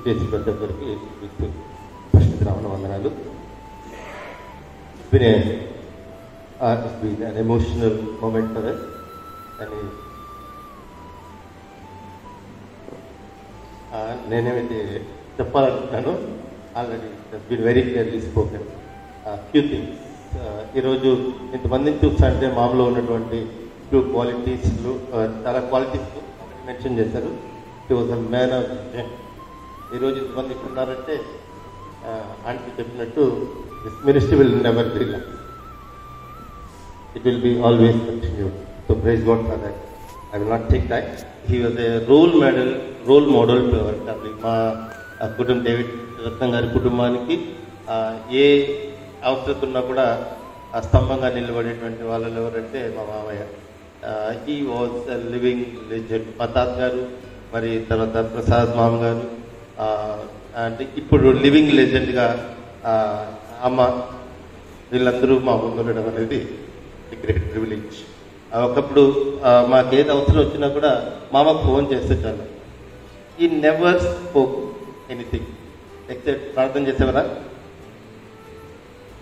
చేసి ప్రతి ఒక్కరికి ఫస్ట్ రావణ వందనాలు. It's been an emotional moment for us. అని నేనేమైతే చెప్పాలనుకుంటున్నాను already been very clearly spoken. Few things. ఈరోజు ఇంతమందిని చూస్తుంటే మామూలు ఉన్నటువంటి ఫ్యూ క్వాలిటీస్లు, చాలా క్వాలిటీస్ మెన్షన్ చేశారు. It was a man of vision. ఈరోజు ఇంతమంది ఉన్నారంటే ఆంటీ చెప్పినట్టు this ministry will never be lost. It will be always continued. So praise God for that. I will not take that. He was a role model to our family. మా కుటుంబం David రత్నం గారి కుటుంబానికి ఏ అవసరం ఉన్నా కూడా ఆ స్తంభంగా నిలబడేటువంటి వాళ్ళు ఎవరంటే మా మామయ్య. He was living legend. మా తాత గారు, మరి తర్వాత ప్రసాద్ మామ గారు, అంటే ఇప్పుడు లివింగ్ లెజెండ్గా అమ్మ, వీళ్ళందరూ మా ముందు ఉండడం అనేది గ్రేట్ ప్రివిలేజ్. ఒకప్పుడు మాకేది అవసరం వచ్చినా కూడా మామకు ఫోన్ చేస్తే చాలు. ఈ నెవర్ స్పోక్ ఎనీథింగ్ ఎక్సెప్ట్ ప్రార్థన చేసేవరా,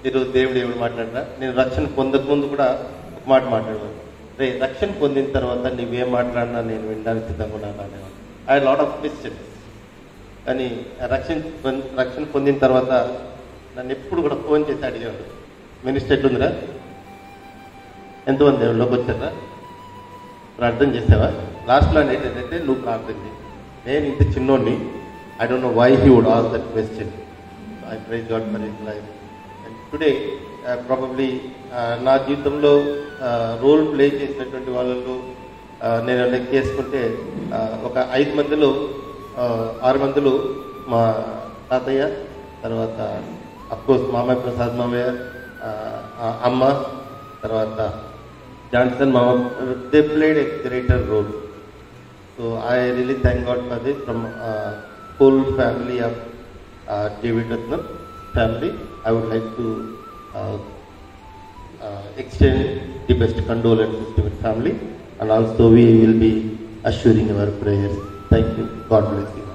ఈరోజు దేవుడు మాట్లాడరా. నేను రక్షణ పొందకముందు కూడా ఒక మాట మాట్లాడేవాడు, రే రక్షణ పొందిన తర్వాత నువ్వేం మాట్లాడినా నేను వినడానికి సిద్ధంగా ఉన్నాను అనేవాడు. I lot of questions. కానీ రక్షణ పొందిన తర్వాత నన్ను ఎప్పుడు కూడా ఫోన్ చేసి అడిగేవాడు, మినిస్టర్ ఎట్లుందిరా, ఎంతమంది దేవుళ్ళలోకి వచ్చారా, ప్రార్థన చేసావా. లాస్ట్లో ఏంటంటే నువ్వు ప్రార్థన చేయి. నేను ఇంత చిన్నోడిని, I don't know why he would ask that question. I praise God for his life. And today probably నా జీవితంలో రోల్ ప్లే చేసినటువంటి వాళ్ళలో నేను లెక్క చేసుకుంటే ఒక 5 మందిలో 6 మందిలో మా తాతయ్య, తర్వాత అఫ్కోర్స్ మామయ్య ప్రసాద్ మామయ్య, అమ్మ, తర్వాత Johnson Mama, they played a greater role. So I really thank God for this from whole family of David Ratnam family. I would like to extend the best condolences to his family, and also we will be assuring our prayers. Thank you. God bless you.